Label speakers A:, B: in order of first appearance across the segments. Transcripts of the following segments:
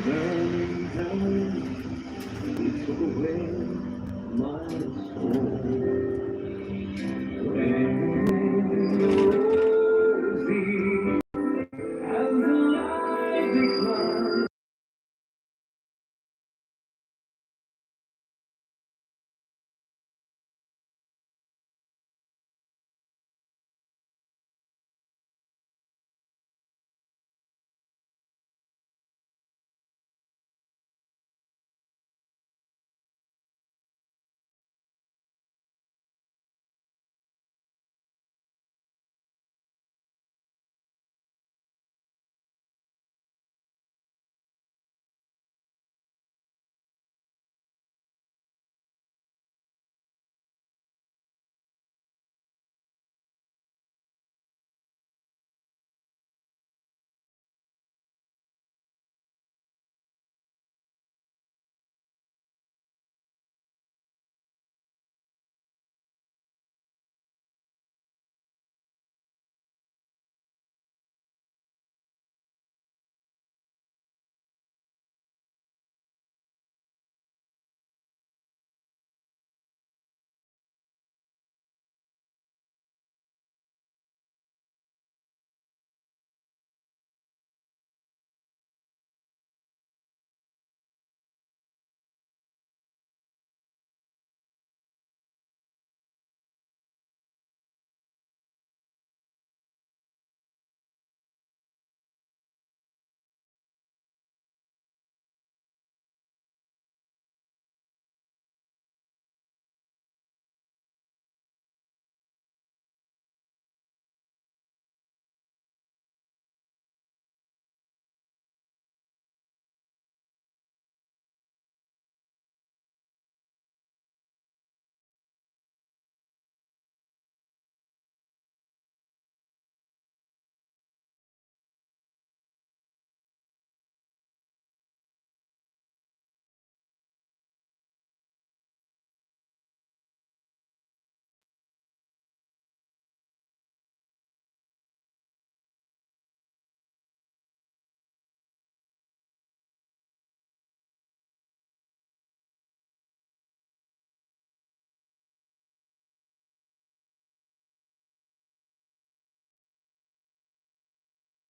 A: burning down, you took away my soul. When you're the as the light declines.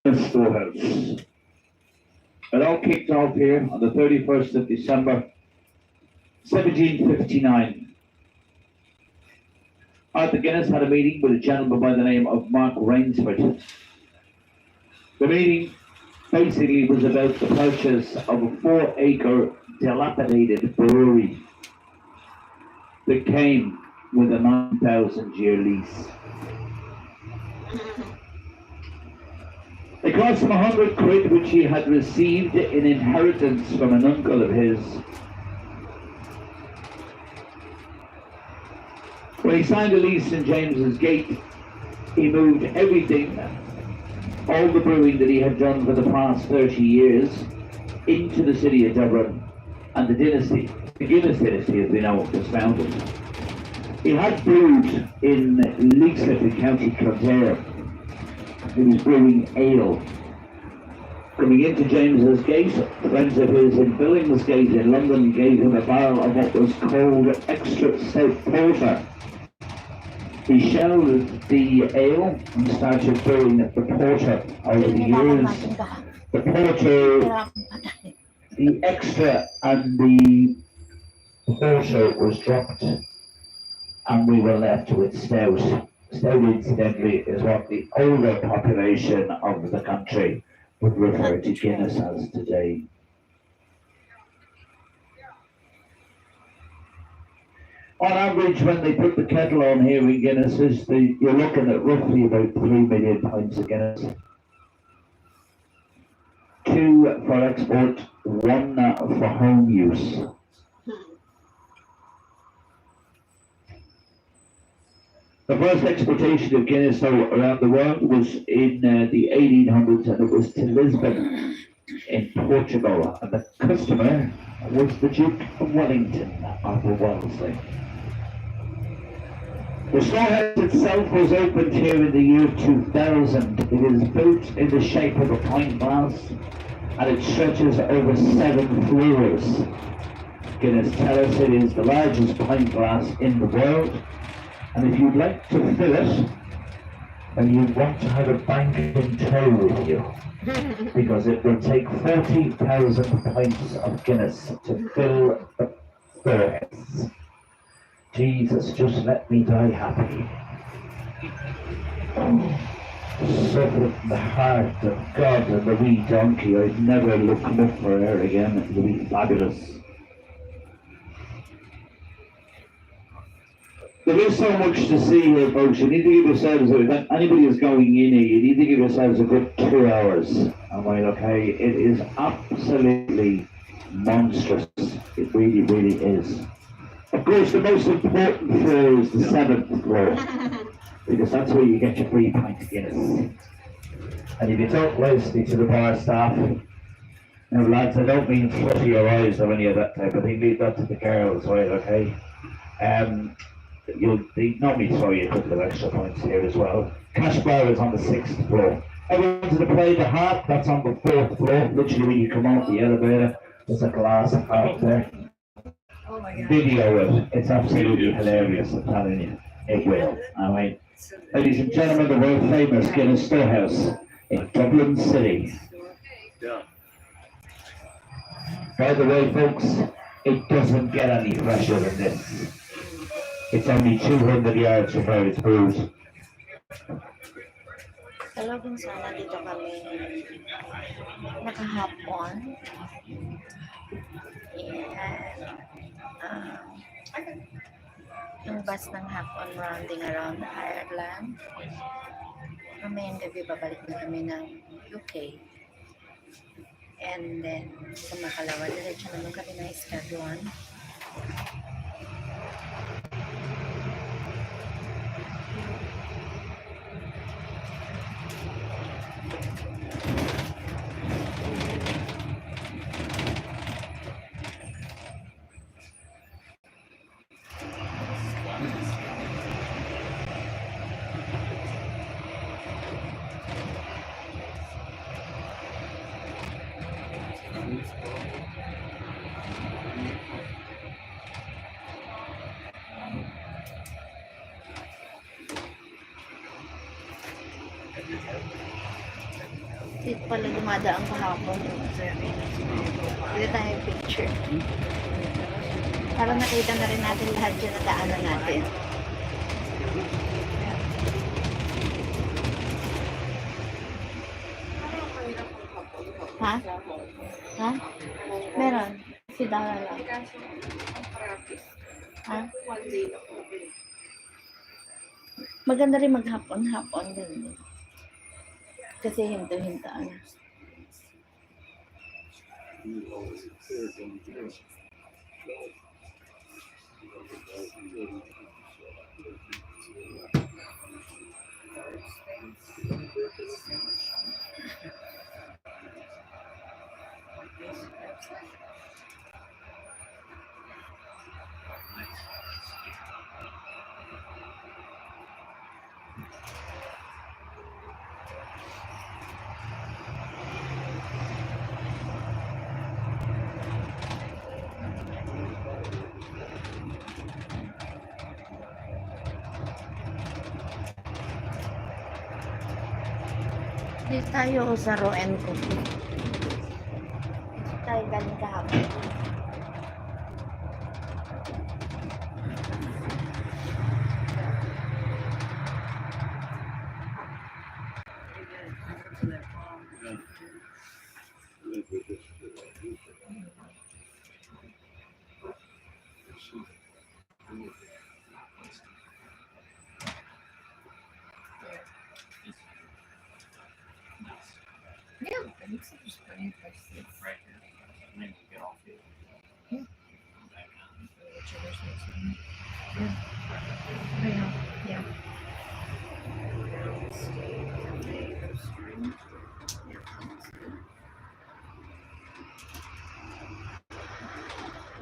A: Storehouse. It all kicked off here on the 31st of December, 1759. Arthur Guinness had a meeting with a gentleman by the name of Mark Rainsford. The meeting basically was about the purchase of a 4-acre dilapidated brewery that came with a 9,000-year lease. It cost him 100 quid, which he had received in inheritance from an uncle of his. When he signed a lease in James's Gate, he moved everything, all the brewing that he had done for the past 30 years, into the city of Dublin, and the dynasty, the Guinness dynasty as we know it, was founded. He had brewed in Leixlip in County Kildare. He was brewing ale. Coming into James's Gate, friends of his in Billingsgate in London gave him a barrel of what was called extra stout porter. He shelved the ale and started brewing the porter over the years. The porter, the extra and the porter was dropped, and we were left with stout. Stout, incidentally, is what the older population of the country would refer to Guinness as today. On average, when they put the kettle on here in Guinness, you're looking at roughly about 3 million pints of Guinness. 2 for export, 1 for home use. The first exportation of Guinness around the world was in the 1800s, and it was to Lisbon in Portugal, and the customer was the Duke of Wellington, Arthur Wellesley. The storehouse itself was opened here in the year 2000. It is built in the shape of a pint glass, and it stretches over 7 floors. Guinness tell us it is the largest pint glass in the world, and if you'd like to fill it, then you want to have a bank in tow with you, because it will take 40,000 pints of Guinness to fill the berths. Jesus, just let me die happy. Suffer the heart of God and the wee donkey. I'd never look up for her again. It'll be fabulous. There is so much to see here, folks. You need to give yourselves, if anybody is going in here, you need to give yourselves a good 2 hours. Alright, okay? It is absolutely monstrous. It really, really is. Of course, the most important floor is the 7th floor, because that's where you get your free pint of Guinness. And if you don't listen to the bar staff, now lads, I don't mean flutter your eyes or any of that type of thing, leave that to the girls, right, okay? They normally throw you a couple of extra points here as well. Cash bar is on the 6th floor. Everyone's to play the harp, that's on the 4th floor. Literally when you come out the elevator, there's a glass harp there.
B: Oh my God.
A: Video it. It's absolutely hilarious, I'm telling you. It will. Alright. Ladies and gentlemen, the world famous Guinness Storehouse in Dublin City. By the way, folks, it doesn't get any fresher than this. It's only 200 yards from where it's brewed.
B: Talagang sana dito kami nakahapon. And yung bus ng hapon rounding around Ireland. Mamayang gabi babalik na kami ng UK. And then sa Makalawa, diretso naman kami na Scotland. Dito pala dumadaan kahapon. Dito tayo picture. Para nakita na rin natin lahat yung nadaanan natin. Ha? Ha? Meron. Si Dara lang. Ha? Maganda rin maghapon-hapon din. Kasi hinto-hintaan. Dito tayo sa Roen Coffee. Dito tayo galing kahapon. Yeah, I think so. There's plenty of places right here. And then you get off it. Yeah. Back down. Yeah. I know. Yeah.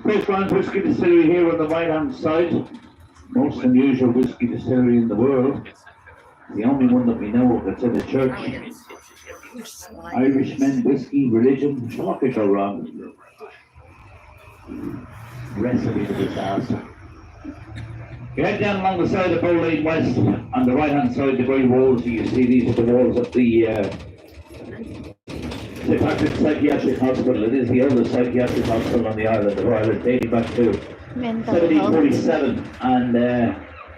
A: First round whiskey distillery here on the right hand side. Most unusual whiskey distillery in the world. The only one that we know of that's in a church. Irishmen, whiskey, religion, what could go wrong? Recipe for disaster. You head down along the side of Bow Lane West, on the right-hand side, the grey walls, you see these are the walls of the St. Patrick's Psychiatric Hospital. It is the oldest psychiatric hospital on the island of Ireland, dating back to
B: Mental health.
A: 1747, and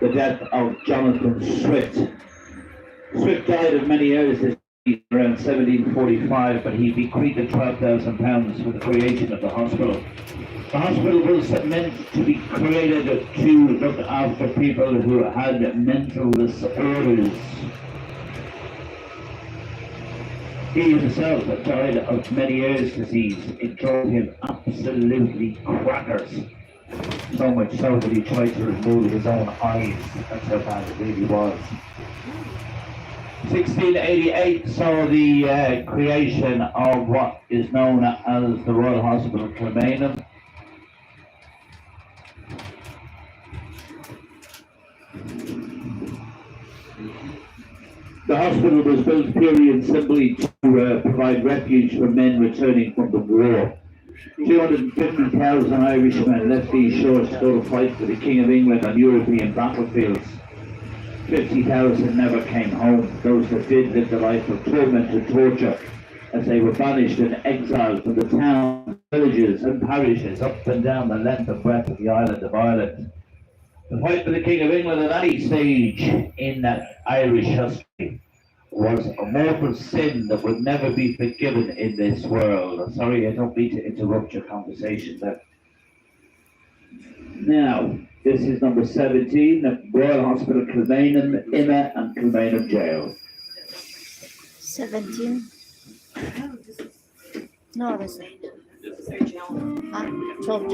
A: the death of Jonathan Swift. Swift died of many years around 1745, but he bequeathed £12,000 for the creation of the hospital. The hospital was meant to be created to look after people who had mental disorders. He himself died of many years' disease. It drove him absolutely crackers. So much so that he tried to remove his own eyes. That's how bad it really was. 1688 saw the creation of what is known as the Royal Hospital Kilmainham. The hospital was built purely and simply to provide refuge for men returning from the war. 250,000 Irishmen left these shores to go to fight for the King of England on European battlefields. 50,000 never came home. Those that did lived a life of torment and torture as they were banished and exiled from the towns, villages and parishes up and down the length and breadth of the island of Ireland. The fight for the King of England at any stage in that Irish history was a mortal sin that would never be forgiven in this world. I'm sorry, I don't mean to interrupt your conversation there. Now, this is number 17, Royal Hospital Kilmainham, Inner and Kilmainham Jail.
B: 17? No, this is 12.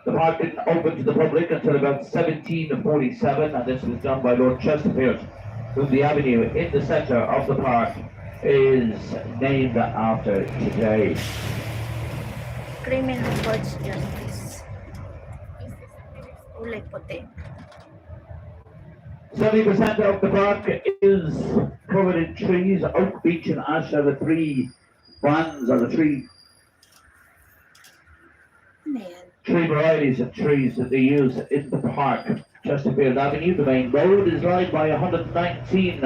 A: The park didn't open to the public until about 1747, and this was done by Lord Chesterfield, whom the avenue in the centre of the park is named after today.
B: Criminal Courts Justice. Kulay puti.
A: 70% of the park is covered in trees. Oak, beech, and ash are the three brands, or the three
B: Ano yan?
A: tree varieties of trees that they use in the park. Chesterfield Avenue, the main road, is lined by 119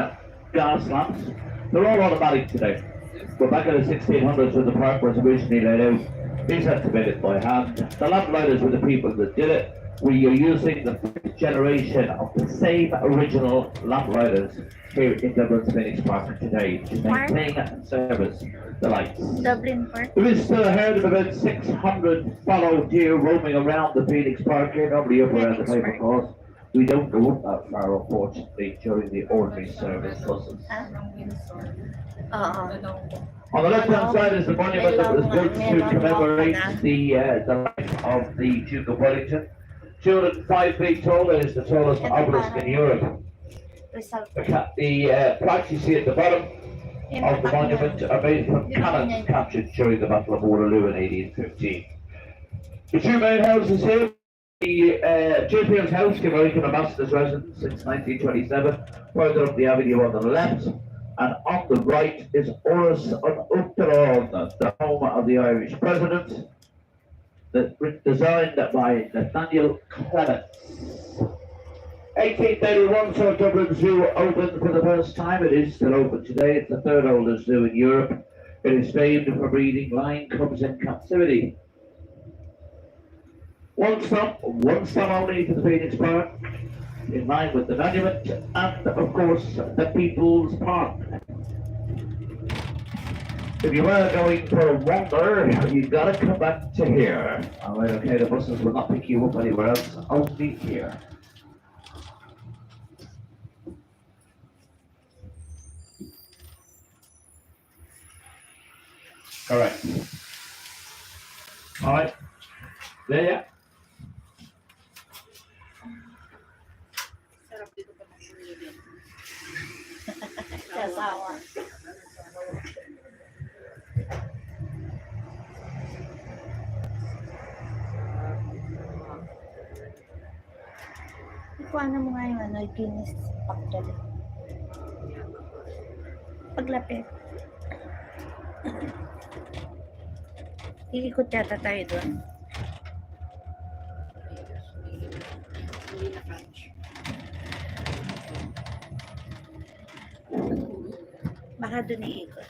A: gas lamps. They're all automatic today. But back in the 1600s when the park was originally laid out, these had to be lit by hand. The lamplighters were the people that did it. We are using the fifth generation of the same original lamplighters here in Dublin's Phoenix Park today to maintain and service the lights.
B: Dublin Park.
A: There is still a herd of about 600 fallow deer roaming around the Phoenix Park here, normally up around the paper course. We don't go up that far, unfortunately, during the ordinary service buses. On the left-hand side is the monument that was built to commemorate the life of the Duke of Wellington. 205 feet tall, it is the tallest obelisk in Europe. The plaques you see at the bottom of the monument are made from cannons captured during the Battle of Waterloo in 1815. The two main houses here, the J.P.L.'s house, American Ambassador's residence since 1927, further up the avenue on the left, and on the right is Oris on Uachtaráin, the home of the Irish president, designed by Nathaniel Clements. 1831 saw Dublin Zoo open for the first time. It is still open today. It's the third oldest zoo in Europe. It is famed for breeding lion cubs in captivity. One stop only to the Phoenix Park, in line with the monument, and of course the People's Park. If you were going for a wander, you gotta come back to here. Alright, okay, the buses will not pick you up anywhere else, only here. Correct. Alright. There, yeah.
B: Kasawa. Ikuha mo nga yung Guinness factory. Paglapit. Iikot yata tayo doon. Baka doon iikot.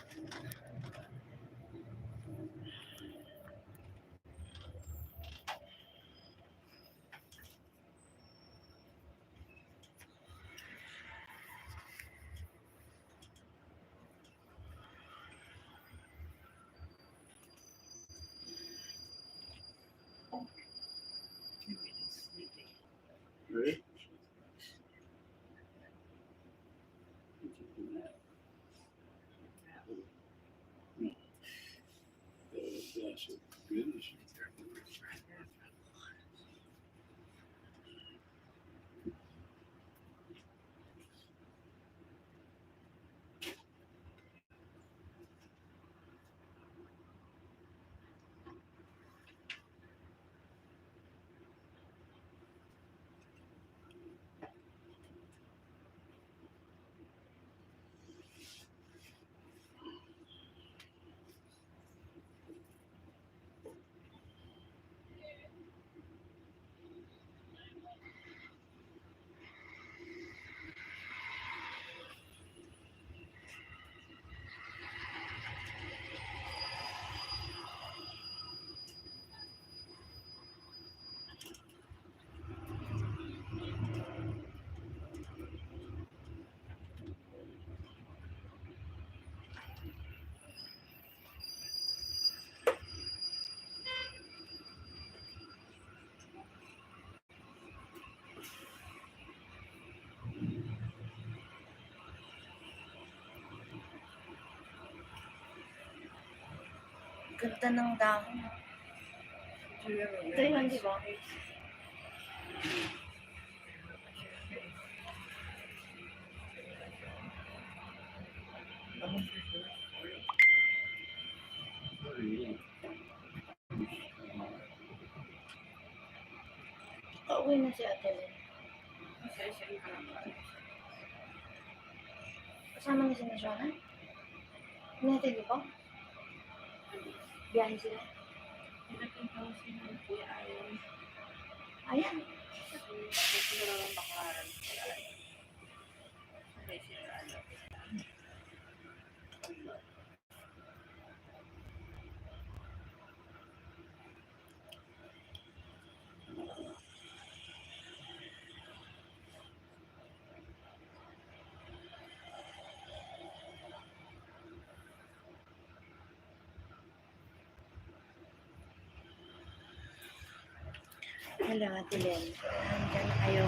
C: Ready?
B: Ganda ng dahon. Ito yun, di ba? Pauwi na si Ate Lynn. Kasama niya si Michelle? Hinatid niyo po? Biyahe sila? Ayan. Hello, Ate Lynn. Nandiyan na kayo?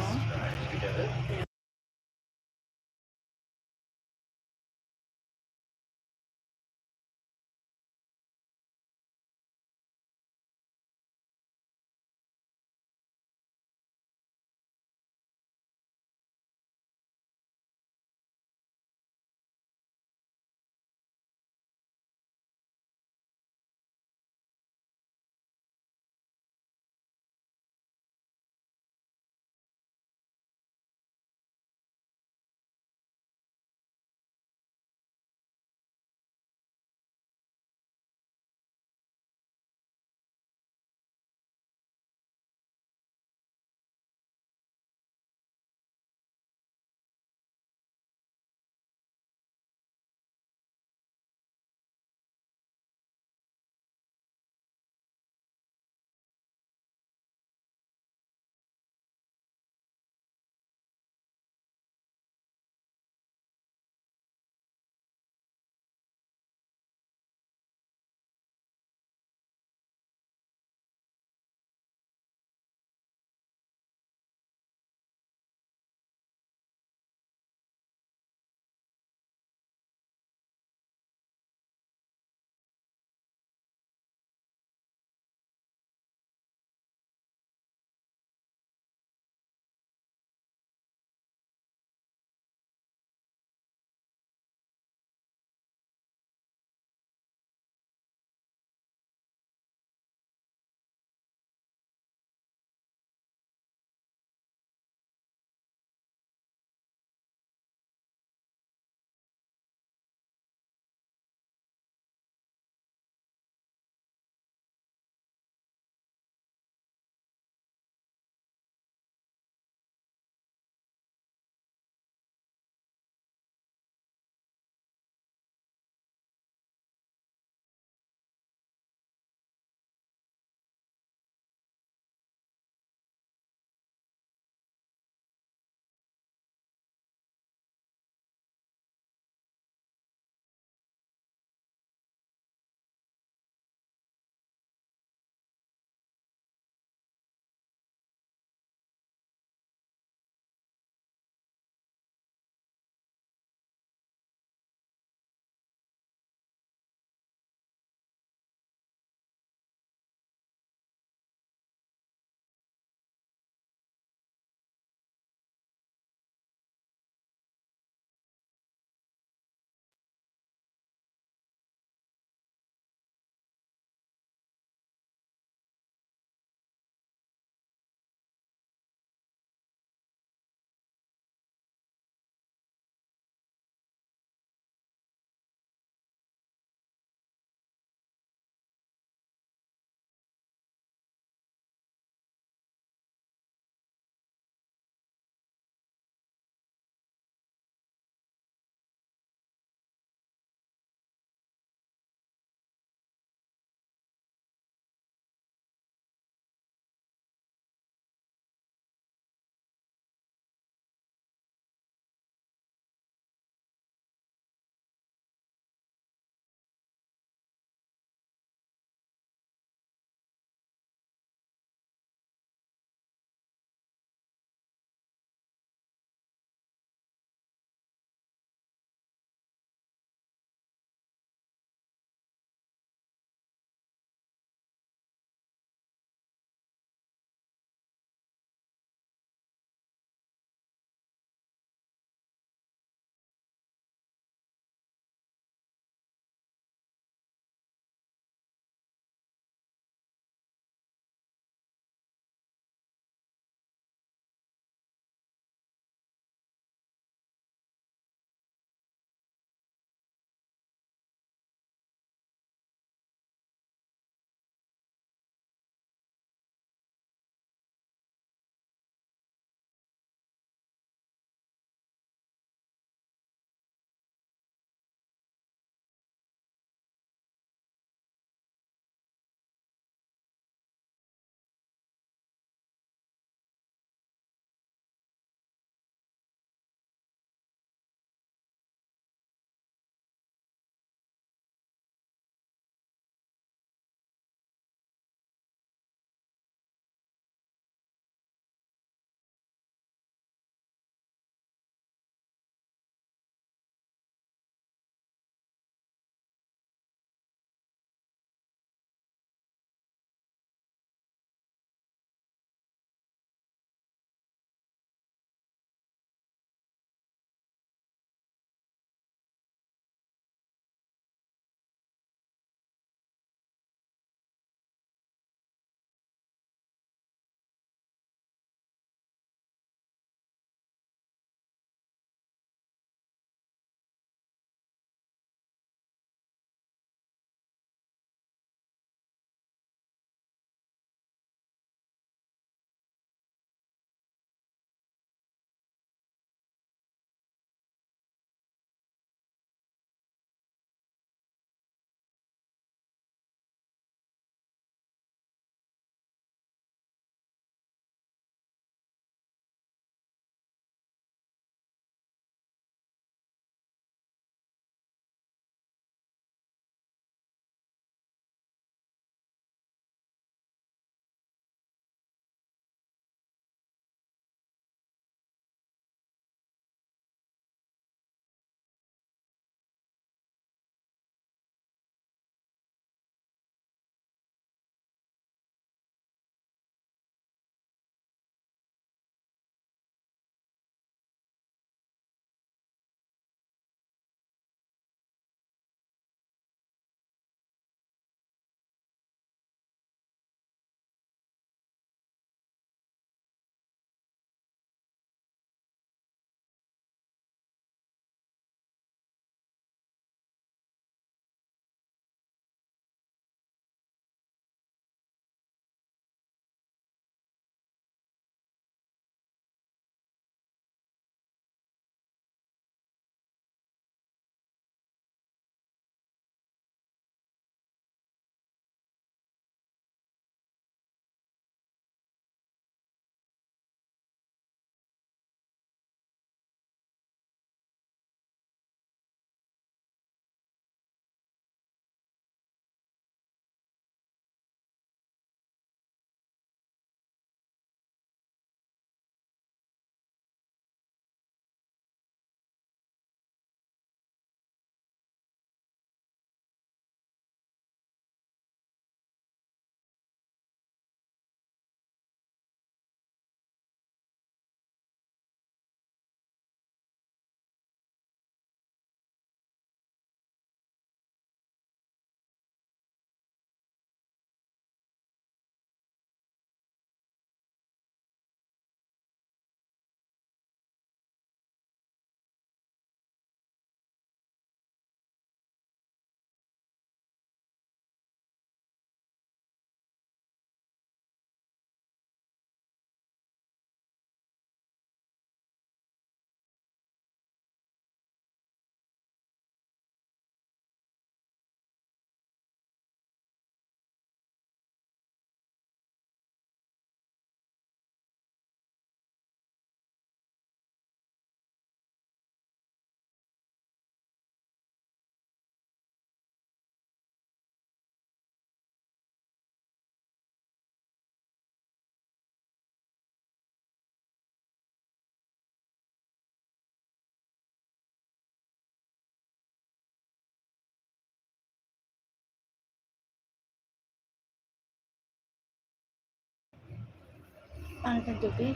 B: Ano ng tubig?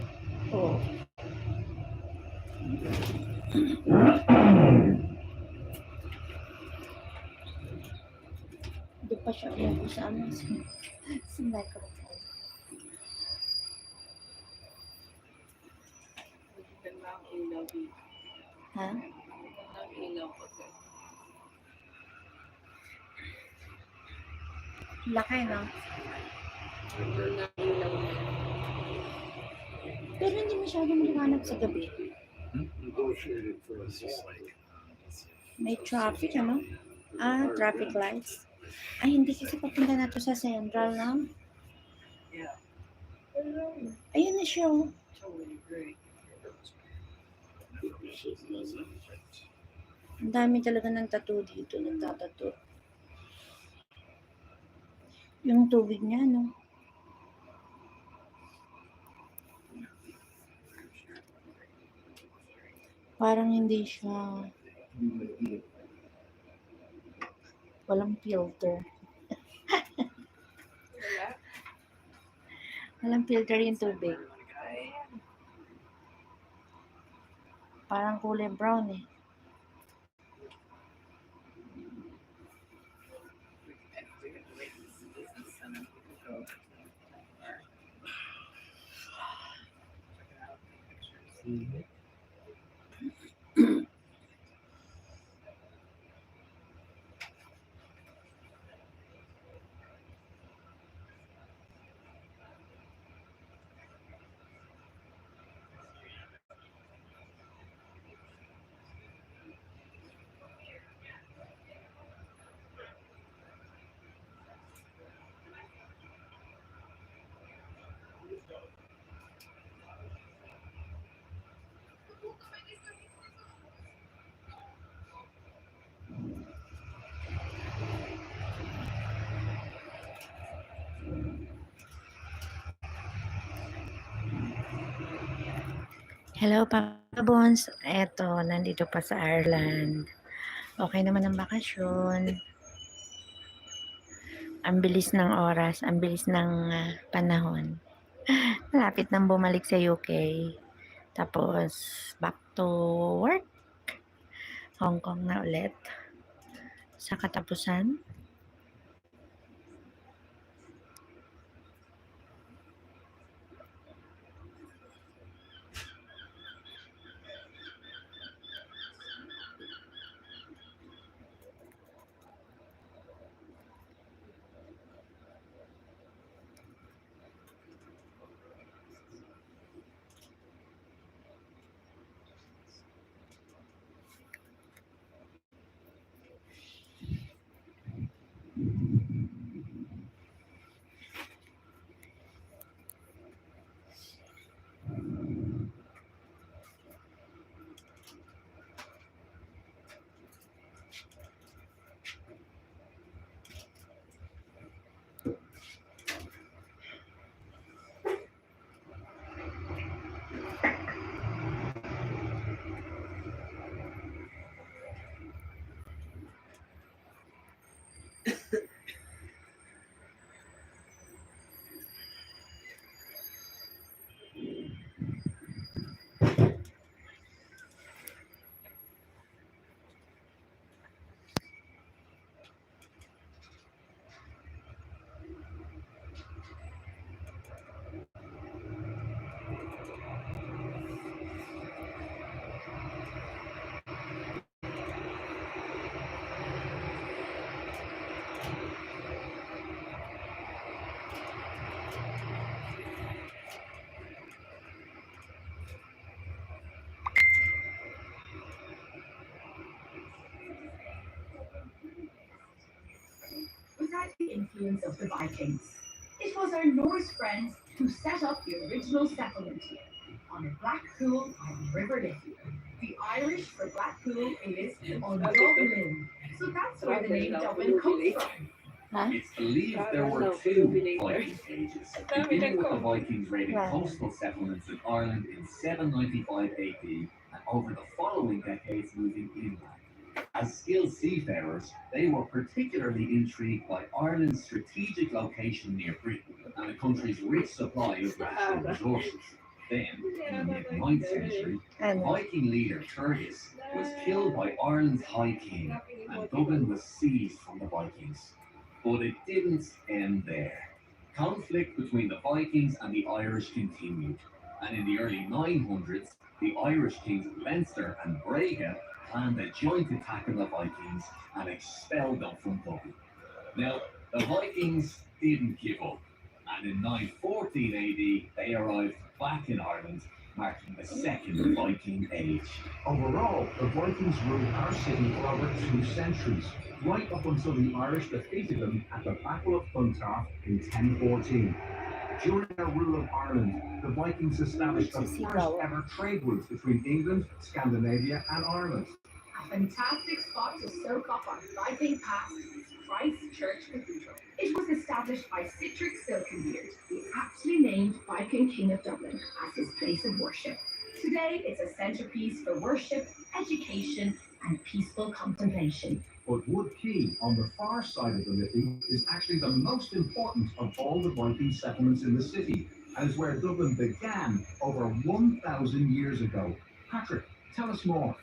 B: Oo. Hindi pa siya umuwi sa ano. Sa microphone. Ha? Laki, no? Pero hindi masyado maliwanag sa gabi.
C: Negotiated for us, just like.
B: May traffic, ano? Traffic lights. Ay, hindi kasi papunta na to sa Central, no?
D: Yeah.
B: Ayun na siya, oh.
D: Totally agree.
B: Ang dami talaga ng tattoo dito, nagtatattoo. Yung tubig niya, no? Parang hindi siya walang filter. Walang filter yung tubig. Parang kulay brown eh. Hello, Papa Bones. Eto, nandito pa sa Ireland. Okay naman ang bakasyon. Ang bilis ng oras, ang bilis ng panahon. Malapit nang bumalik sa UK. Tapos, back to work. Hong Kong na ulit. Sa katapusan.
E: Without the influence of the Vikings, it was our Norse friends who set up the original settlement here on a Blackpool by the River Liffey. The Irish for Blackpool is on Dublin, so that's where the name Dublin comes from.
F: It's believed there were two Viking ages, beginning with the Vikings raiding coastal settlements in Ireland in 795 AD, and over the following decades moving inland. As skilled seafarers, they were particularly intrigued by Ireland's strategic location near Britain, and the country's rich supply of natural resources. Then, in the mid-9th century,
B: Ano?
F: Viking leader Turgis was killed by Ireland's High King, and Dublin was seized from the Vikings. But it didn't end there. Conflict between the Vikings and the Irish continued, and in the early 900s, the Irish kings of Leinster and Brega planned a joint attack on the Vikings and expelled them from Dublin. Now, the Vikings didn't give up, and in 914 AD, they arrived back in Ireland, marking the Second Viking Age.
G: Overall, the Vikings ruled our city for over 2 centuries, right up until the Irish defeated them at the Battle of Clontarf in 1014. During their rule of Ireland, the Vikings established the first ever trade routes between England, Scandinavia, and Ireland.
E: A fantastic spot to soak up our Viking past is Christ Church Cathedral. It was established by Sitrick Silkenbeard, the aptly named Viking King of Dublin, as his place of worship. Today, it's a centerpiece for worship, education, and peaceful contemplation.
G: But Wood Quay, on the far side of the Liffey, is actually the most important of all the Viking settlements in the city, and is where Dublin began over 1,000 years ago. Patrick, tell us more.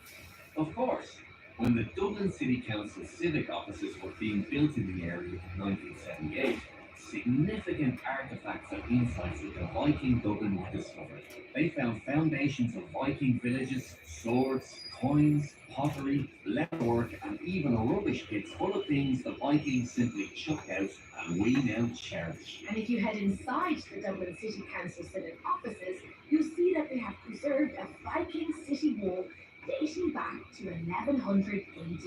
F: Of course, when the Dublin City Council civic offices were being built in the area in 1978, significant artifacts of insights into Viking Dublin were discovered. They found foundations of Viking villages, swords, coins, pottery, leatherwork, and even a rubbish pit full of things the Vikings simply chucked out and we now cherish.
E: And if you head inside the Dublin City Council civic offices, you'll see that they have preserved a Viking city wall dating back to 1100 AD.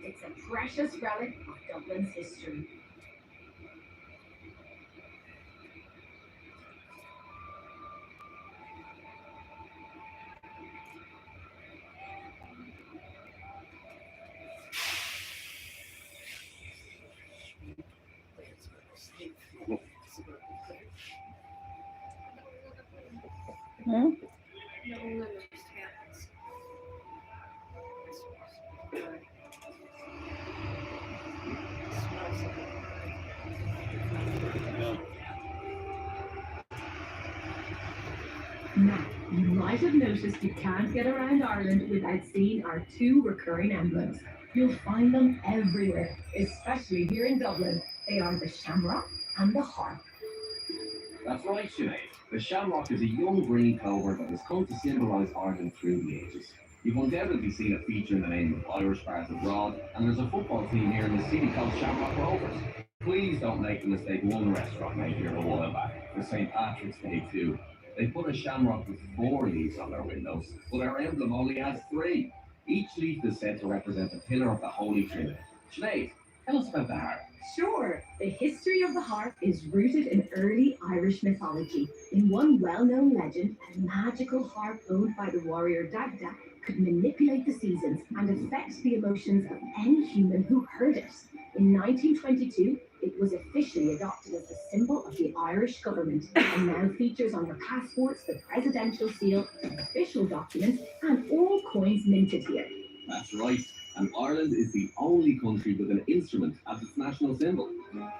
E: It's a precious relic of Dublin's history.
B: Hmm?
E: Now, you might have noticed you can't get around Ireland without seeing our 2 recurring emblems. You'll find them everywhere, especially here in Dublin. They are the shamrock and the harp.
F: That's right, Sinead. The shamrock is a young green clover that has come to symbolise Ireland through the ages. You've undoubtedly seen it feature in the name of Irish part abroad, and there's a football team here in the city called Shamrock Rovers. Please don't make the mistake one restaurant made here a while back, for St. Patrick's Day too. They put a shamrock with 4 leaves on their windows, but our emblem only has 3. Each leaf is said to represent a pillar of the Holy Trinity. Sinead, tell us about the harp.
E: Sure, the history of the harp is rooted in early Irish mythology. In one well-known legend, a magical harp owned by the warrior Dagda could manipulate the seasons and affect the emotions of any human who heard it. In 1922, it was officially adopted as the symbol of the Irish government and now features on your passports, the presidential seal, official documents, and all coins minted here.
F: That's right, and Ireland is the only country with an instrument as its national symbol.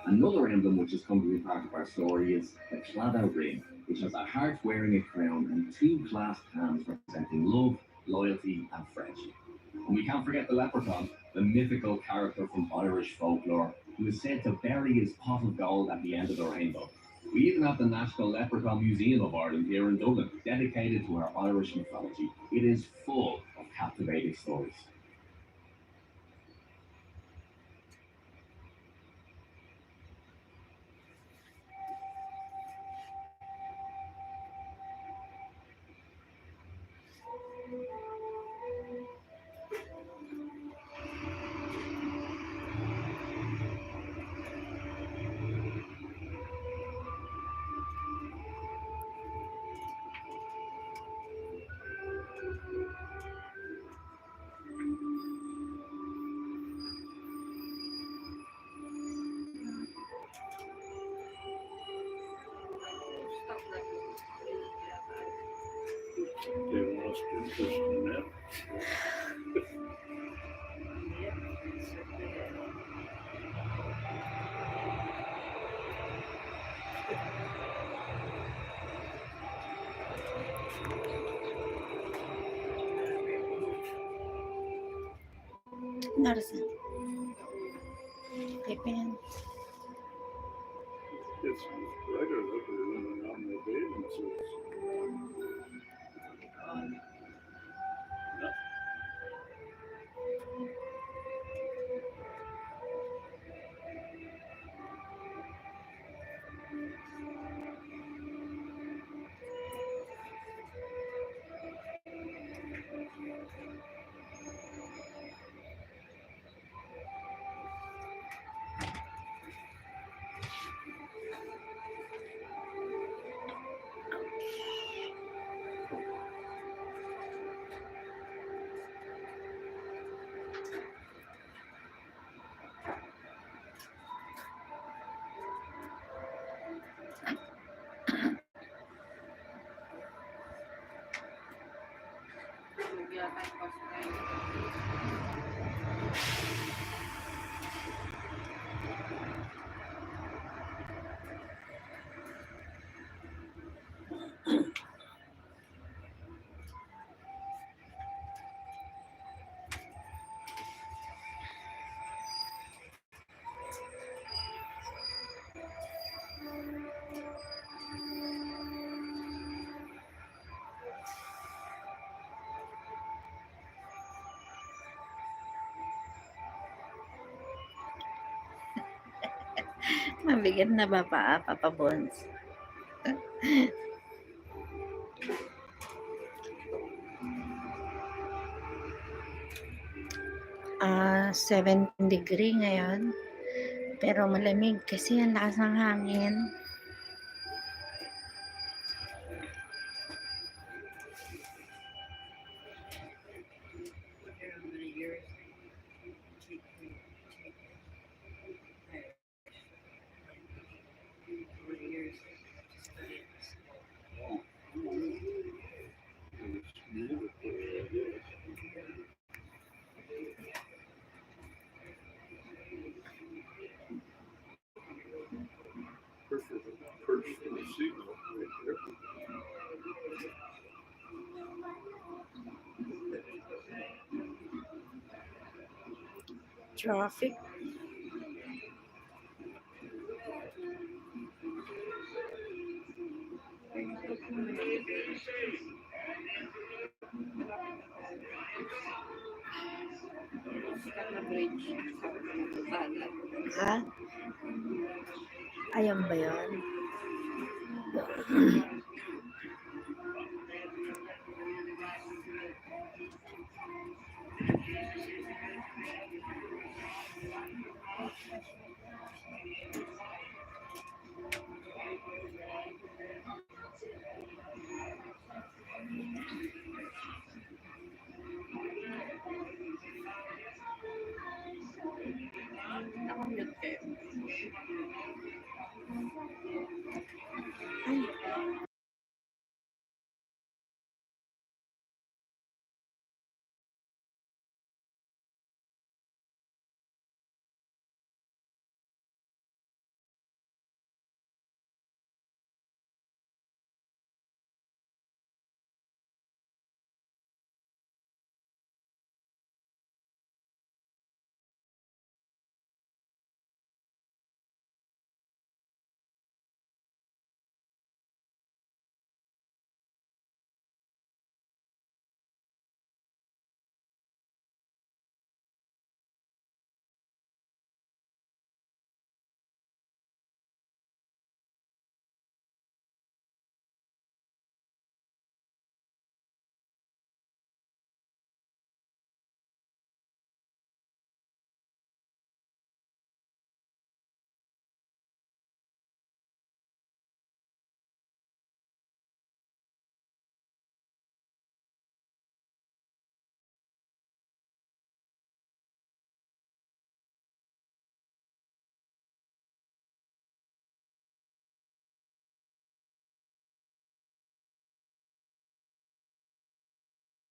F: Another emblem which has come to be part of our story is the claddagh ring, which has a heart wearing a crown and 2 clasped hands representing love, loyalty, and friendship. And we can't forget the leprechaun, the mythical character from Irish folklore, who is said to bury his pot of gold at the end of the rainbow. We even have the National Leprechaun Museum of Ireland here in Dublin, dedicated to our Irish mythology. It is full of captivating stories.
C: They want us to listen now.
B: Narsen. Pipin.
C: It's brighter than on the bathing suits.
B: Mabigat na ba pa, Papa Bones? 17 degree ngayon. Pero malamig kasi ang lakas ng hangin.
D: How many years take me take how many years to study this?
C: It's beautiful. Perfect perch for the seagull right there.
B: Traffic.
D: Sikat na bridge sa Balat.
B: Ha? Ayun ba yun?
D: Nakamute kayo.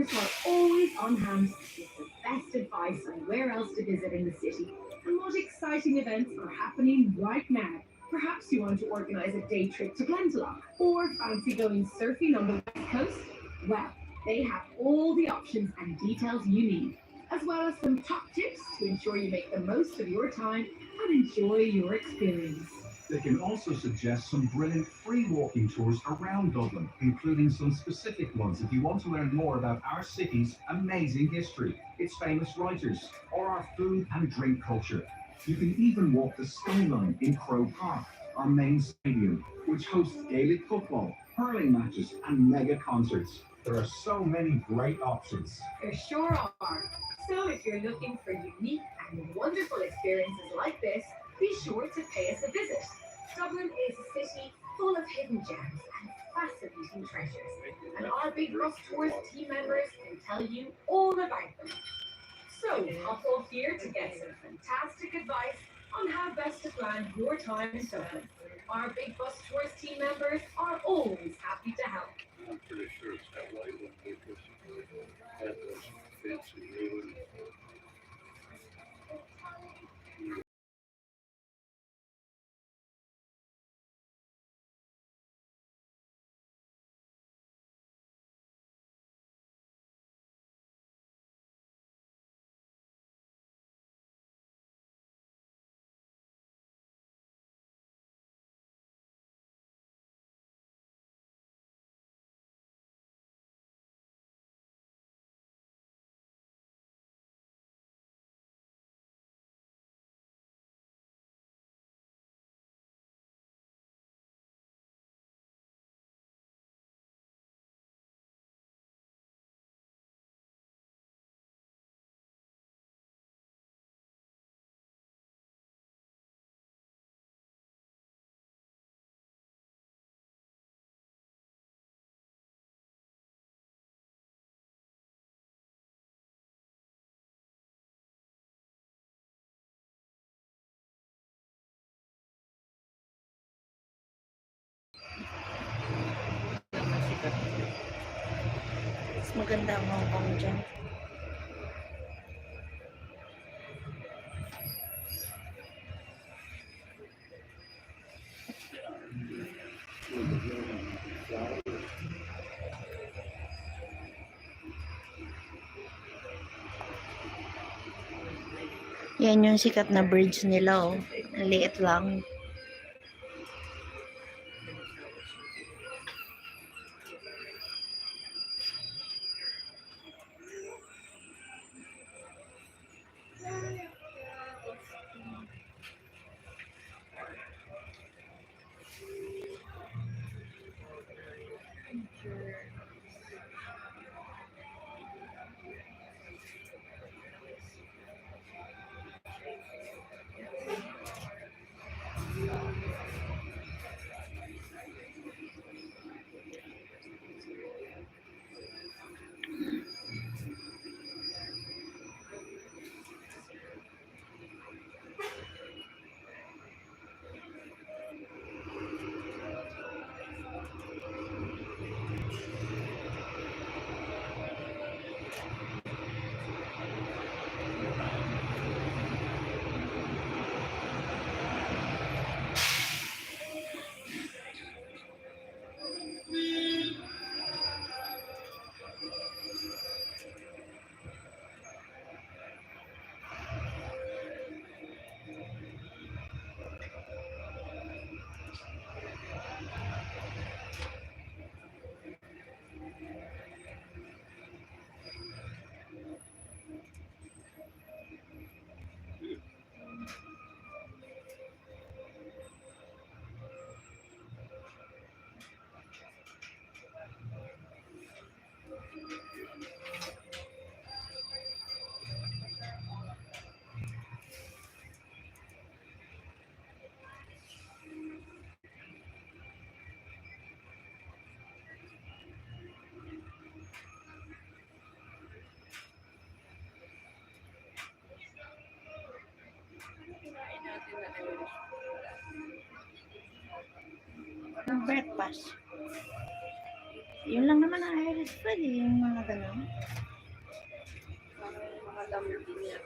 E: Are always on hand with the best advice on where else to visit in the city and what exciting events are happening right now. Perhaps you want to organise a day trip to Glendalough or fancy going surfing on the west coast? Well, they have all the options and details you need. as well as some top tips to ensure you make the most of your time and enjoy your experience.
G: They can also suggest some brilliant free walking tours around Dublin, including some specific ones if you want to learn more about our city's amazing history, its famous writers, or our food and drink culture. You can even walk the skyline in Crow Park, our main stadium, which hosts Gaelic football, hurling matches, and mega concerts. There are so many great options.
E: There sure are. So if you're looking for unique and wonderful experiences like this, be sure to pay us a visit. Dublin is a city full of hidden gems and fascinating treasures, and our Big Bus Tours team members can tell you all about them. So hop off here to get some fantastic advice on how best to plan your time in Dublin. Our Big Bus Tours team members are always happy to help.
C: I'm pretty sure it's that white one because that was fancy really.
B: Mas maganda ang Hong Kong dyan. Yan yung sikat na bridge nila, oh. Ang liit lang. Breakfast. Yun lang naman ang Irish food, yung mga ganun.
D: Mga dami din niya.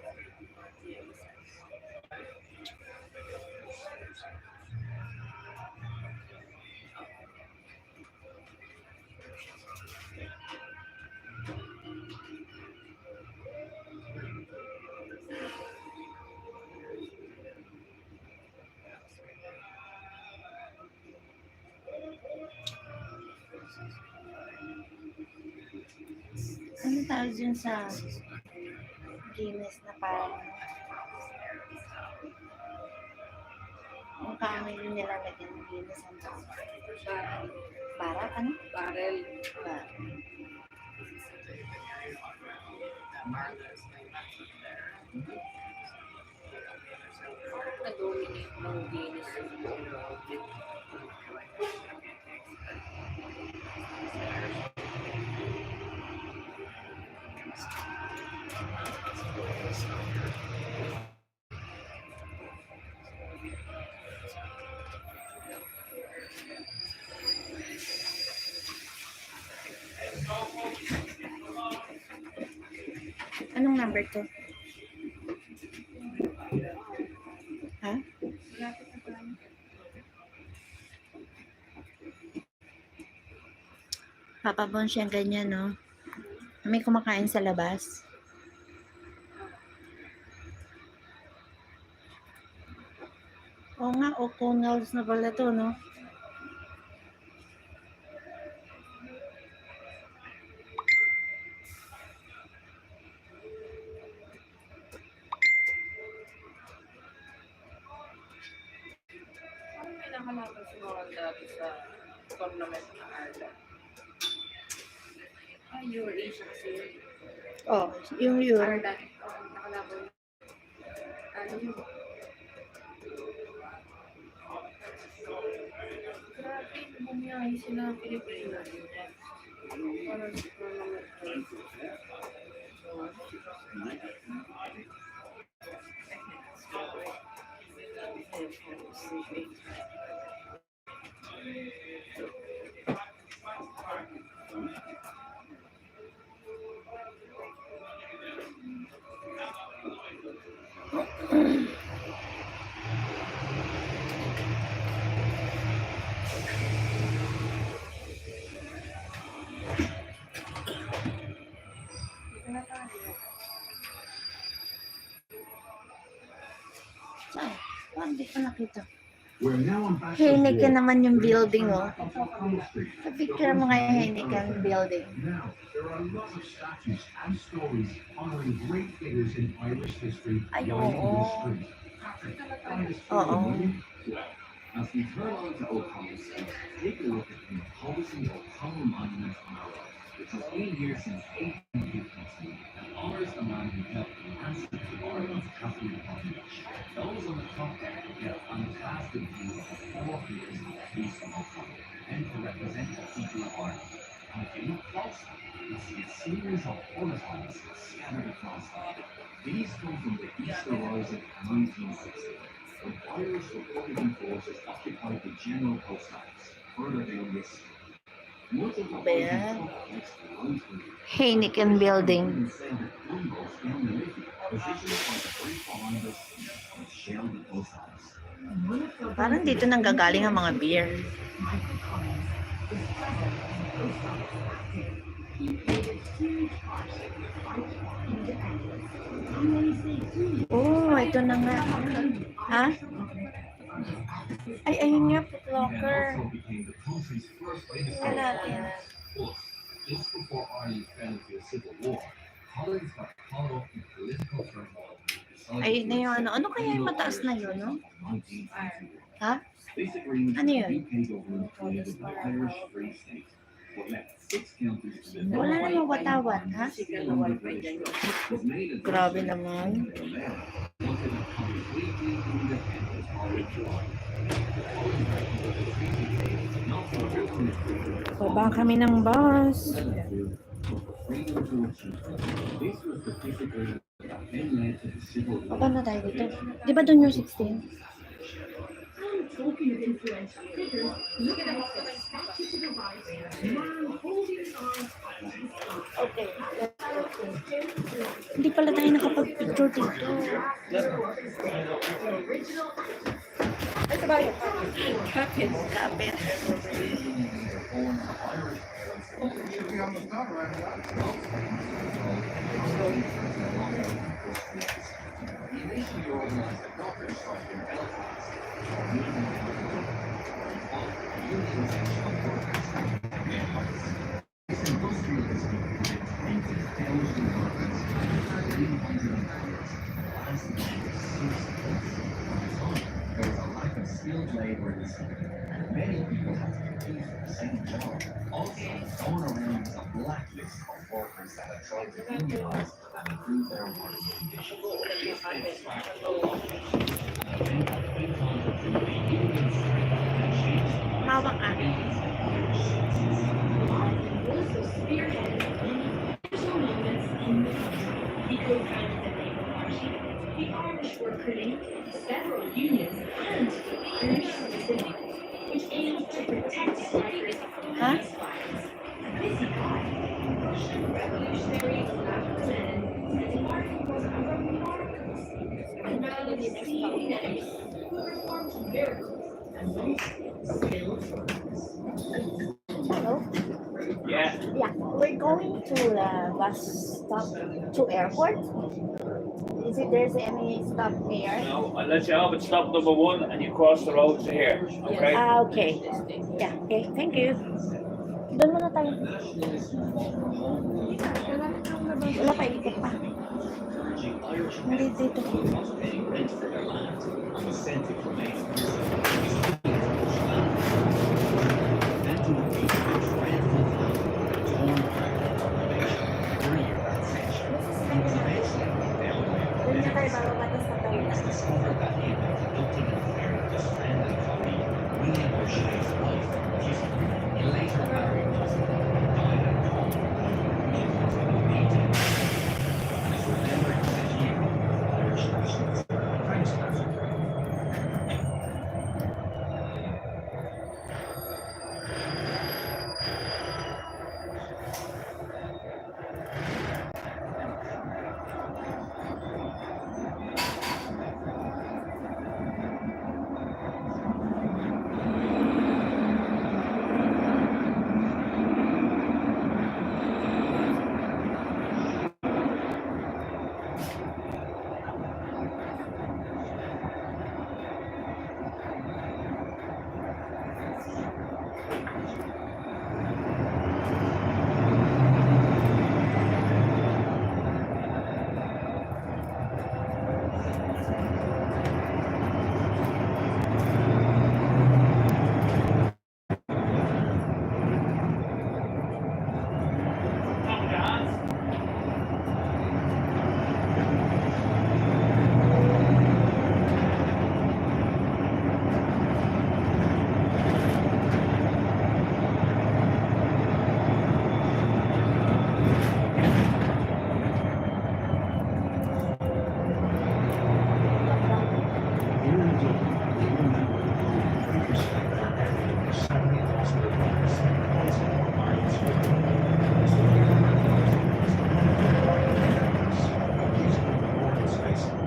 B: tawag yun sa Guinness na parang yung kami yung nilalagyan ng Guinness ang tawag. Para ano?
D: Barrel. Na-dominate ng Guinness.
B: Anong number to? Ha? Papabon siyang ganyan, no? May kumakain sa labas. Oo nga, O'Connell's na pala to, no?
D: Ano pinakalaban si Moran dati sa tournament na Ireland? Eurasia kasi yun.
B: Oh, yung Euro.
D: Ireland, nakalaban. Ano yun? Grabe, bumiyahe sila ng Pilipinas. Parang tournament.
B: Saan? Parang di ko nakita.
G: We're now on
B: Heineken naman yung building, oh.
G: Street.
B: Picture mo nga yung Heineken building.
G: Now, there are a lot of statues and stories honoring great figures in Irish history
B: Ay,
G: lining
B: oo.
G: this street. Patrick, find a story,
B: Oo.
G: will you?
F: As we turn on to O'Connell Street, take a look at the imposing O'Connell Monument on our right, which has been here since 1852 and honors the man who helped enhance to Ireland's Catholic population. Those on the top deck get a fantastic view of the 4 piers of the Feast of O'Connell, meant to represent the people of Ireland. And if you look closely, you'll see a series of bullet holes scattered across them. These come from the Easter Rising in 1960, when Irish Republican forces occupied the General Post Office. Further down this street. Much of the
B: Ba yan?
F: housing complex belongs to the
B: Heineken building.
F: positioned by the break behind us and shelled the post office.
B: Parang dito nanggagaling ang mga beer.
E: Michael Collins is president of the Post Office Active. He played a huge part in the fight for independence. Amazing.
B: Oh, ito na nga. Ha? Ay, ayun nga, Footlocker.
G: Also became the country's first
B: Tingnan
G: minister.
B: natin.
G: But just before Ireland fell into a civil war, Collins got caught up in political turmoil.
B: Ayun na yung ano. Ano kaya yung mataas na yun, no? Ha?
F: This agreement,
B: Ano yun?
F: the UK government created the Irish Free State, but left 6 counties to the
B: Wala
F: north.
B: namang watawat, ha?
F: Was made a
B: Grabe naman.
F: wanted a completely independent Irish Ireland. Not for freedom,
B: Baba kami ng bus.
F: freedom to achieve. This was the peace agreement that then led to the civil war.
B: Baba na tayo dito. Di ba doon yung 16?
E: Talking of influential figures, look at the statue to the right, man holding his arms up to his side.
B: Okay. Hindi pala tayo nakapag-picture dito.
E: The original
D: Ito ba yun? Kapit.
B: Kapit.
F: He initially organized a doctor strike in Belfast. This industrial district had 20,000 libraries. And many people have to compete for the same job. Also, going around is a blacklist of workers that have tried to unionize and improve their working conditions. This is an event that went on to prove a union strike and change the
B: Mawak ah.
E: Also spearheaded many pivotal moments in the country. He co-founded the Labour Party, the Irish Worker League, several unions, and the Irish Citizen League, which aimed to protect strikers from
B: Huh?
E: police violence. A busy guy, Russian revolutionary Vladimir Lenin said the party was a remarkable and rather deceiving enemy who performed miracles and most still works.
B: Hello?
A: Yeah.
B: Yeah, we're going to the bus stop to airport. Is it there's any stop here?
A: No, I'll let you have it. Stop number 1 and you cross the road to here. Okay?
B: Ah, okay. Yeah, okay. Thank you. Doon muna tayo. Wala pa, ikot pa. Hindi dito.
F: paying rent for their land and was sent to remain then to a dreadful time, torn apart by population, earlier that section, he was eventually brought down by a
B: Doon na tayo
F: political
B: bababa sa
F: It was discovered that he had been conducting an affair with his friend and colleague, William O'Shea's wife, Kitty. He later married Kitty and died at home. He was 18. And is remembered as a hero of Irish nationalism. Thanks, Patrick.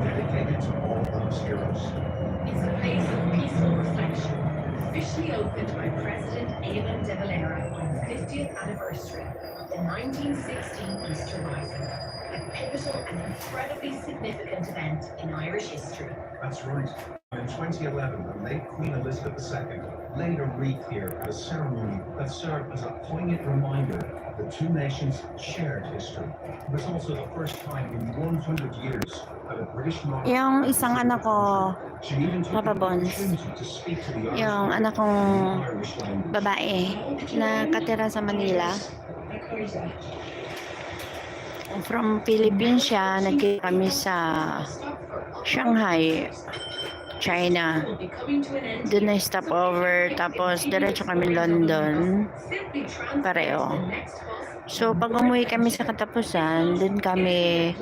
F: Dedicated to all those heroes.
E: It's a place of peaceful reflection, officially opened by President Eamon de Valera on the 50th anniversary of the 1916 Easter Rising, a pivotal and incredibly significant event in Irish history.
G: That's right. In 2011, the late Queen Elizabeth II laid a wreath here at a ceremony that served as a poignant reminder of the two nations' shared history. It was also the first time in 100 years that a British monarch
B: Yung isang anak ko,
G: she even took
B: Papa
G: the
B: Bons,
G: opportunity to speak to the Irish
B: yung
G: people
B: anak kong
G: in the Irish language.
B: babae na katira sa Manila. From Philippines siya, nagkita kami sa Shanghai, China. Doon na stopover, tapos diretso kami London, pareho. So pag umuwi kami sa katapusan, doon kami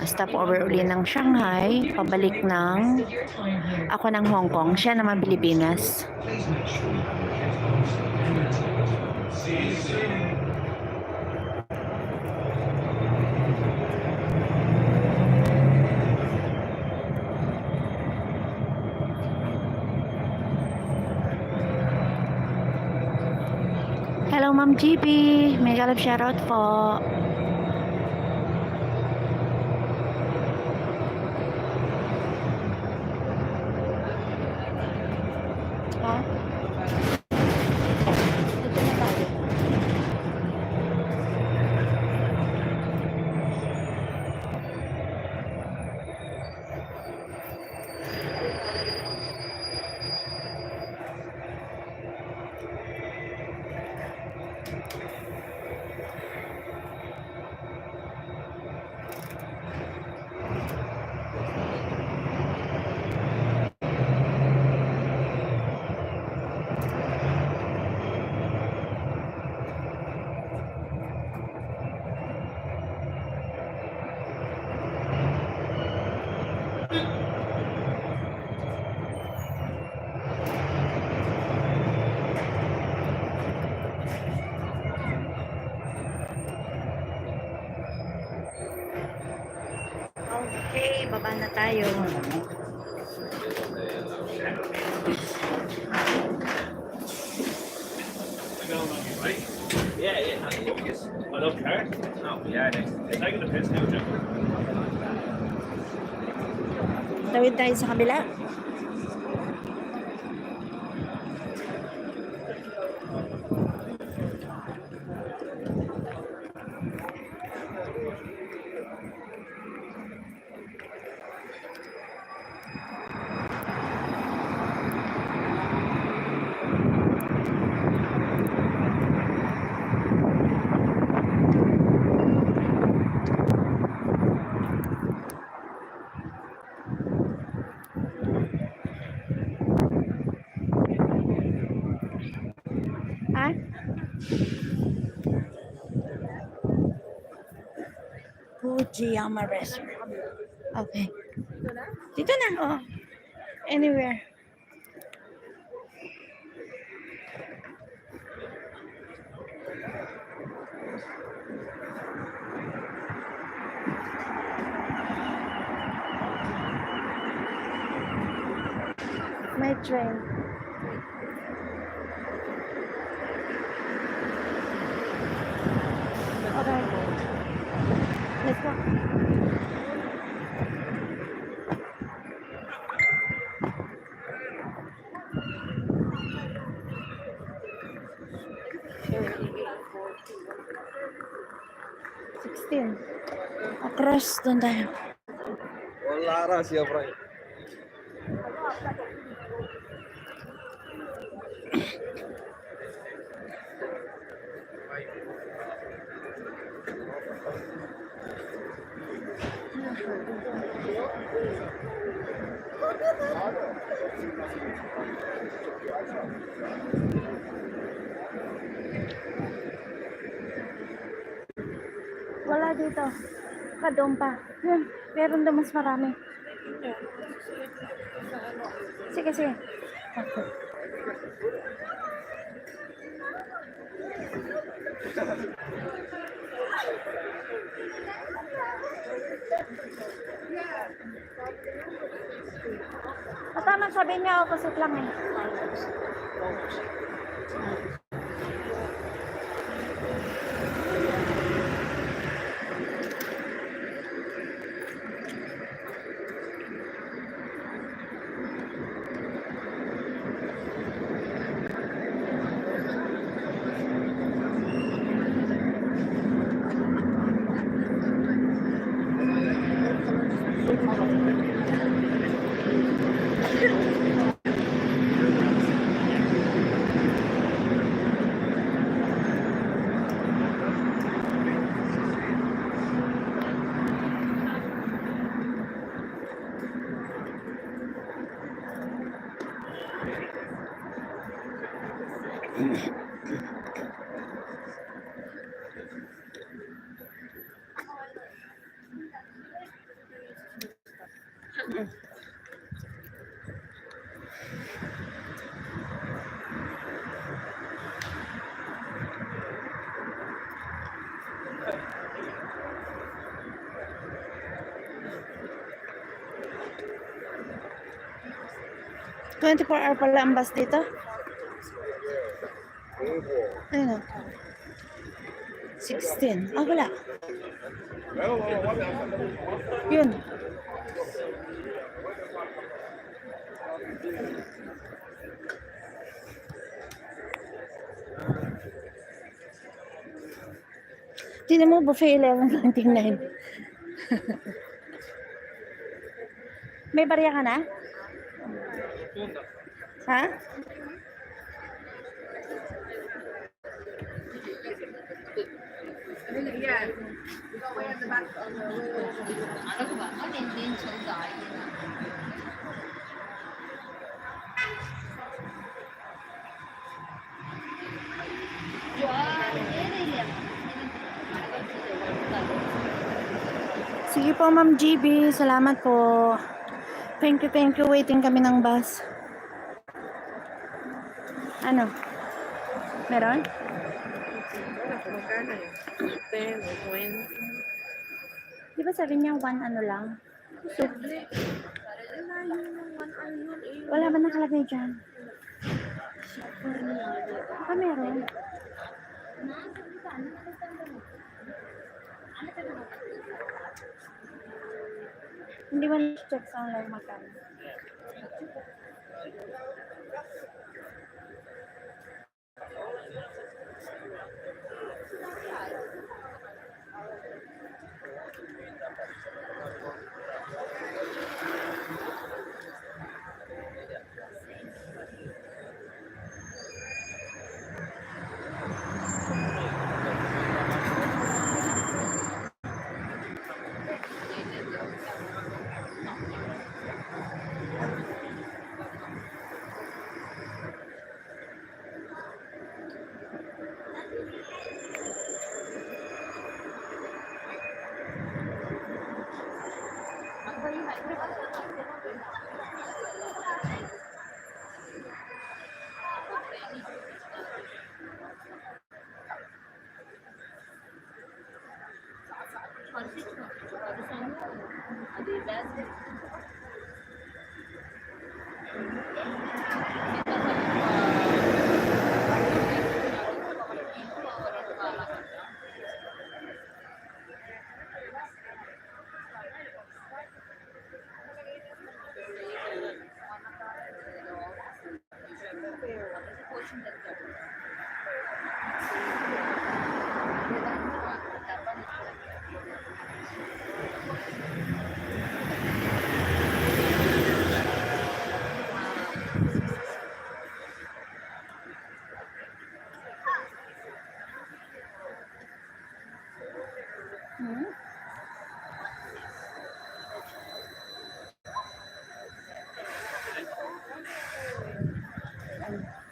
B: stopover uli ng Shanghai, pabalik ng ako ng Hong Kong, siya naman Pilipinas.
G: Please make sure you have your headphones and your ticket. See you soon.
B: Hello Ma'am GB, may galap shoutout po. Ha? Dito na tayo. tayo.
H: Yeah, yeah, focus. I love cars. No, yeah, they're taking the piss now, Jeff.
B: Tawid tayo sa kabila. Ha? Fujiyama Restaurant. Okay. Dito na, oh. Anywhere. My train. Okay. Let's go. Across doon tayo.
I: Wala ra siya, Frank.
B: Wala dito. Kadong pa. Yun, meron daw mas marami. Sige, sige. Okay. Tama, sabi niya opposite lang eh. $24 pala ang bus dito. Ayun o. 16. Ah, wala. Yun. Tingnan mo, buffet 11.99. May barya ka na? Ha? Sige po, Ma'am GB. Salamat po. Thank you, thank you. Waiting kami ng bus. Ano? Meron?
D: Wala kung magkano eh. 10 or 20.
B: Di ba sabi niya 1 ano lang? Sukli. Wala ba nakalagay dyan? Baka meron. Hindi ba na-check sa online magkano?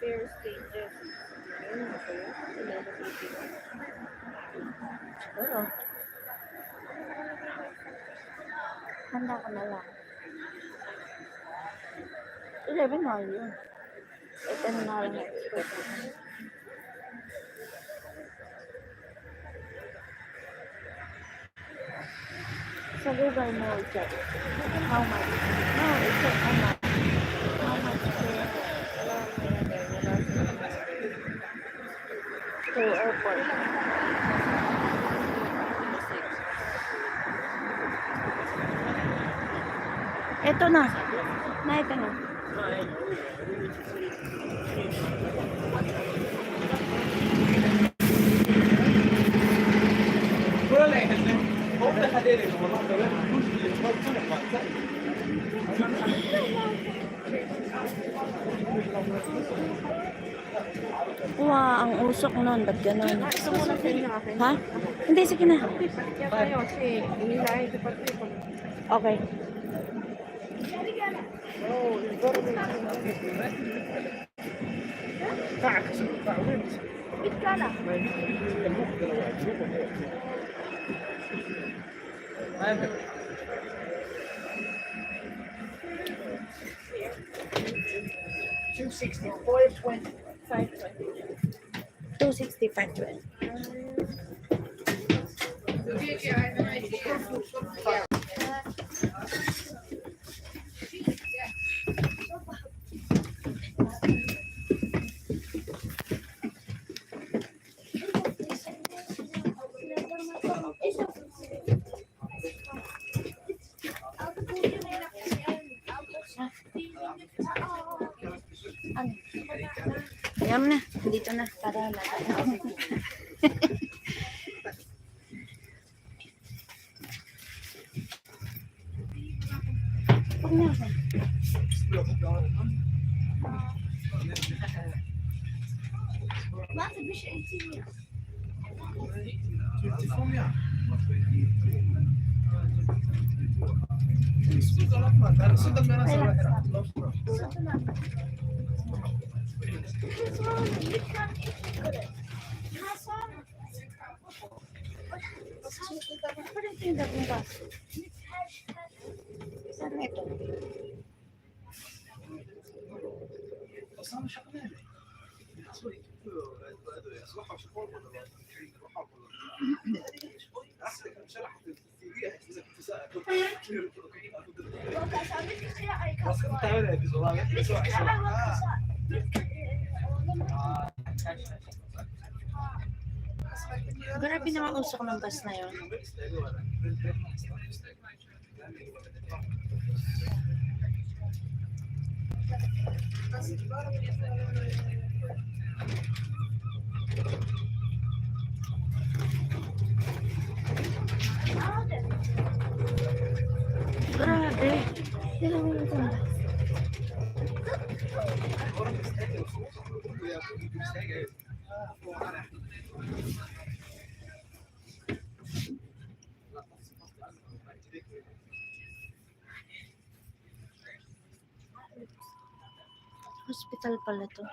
B: Fair stages. Siguro. Handa ko na lang. 11 na yun. 10 na lang expect. Sa Google mo, check. How much? No, check how much. How much to airport. Ito na. Ito na. Wow, ang usok nun. Ba't ganun? Ha? Hindi, sige na. Okay. $265.20. Ayan na, dito na. Para lahat. Huwag na ako. Parang tindag ng baso. Saan ito? Grabe naman usok ng bus na yun. Grabe. Hospital pala to.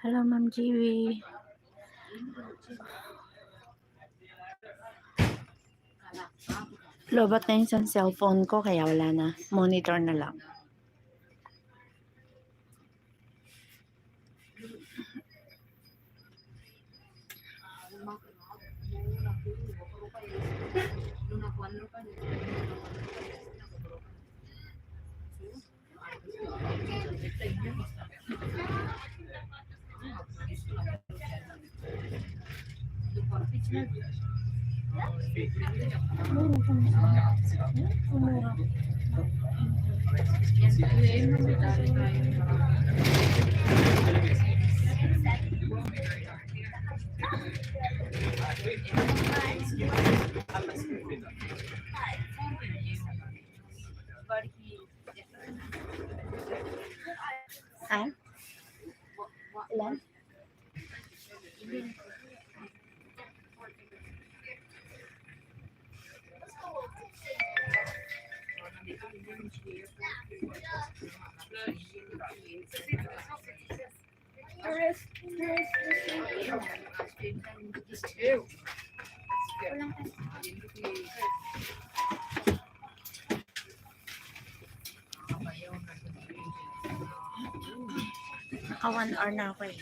B: Hello, Ma'am Jiwi. Lobat na yun sa cellphone ko, kaya wala na. Monitor na lang. Ah? Ilan? Naka 1 hour na ako eh.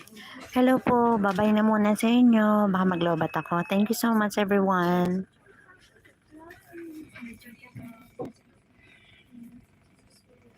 B: Hello po, babay na muna sa inyo. Baka maglobat ako. Thank you so much everyone.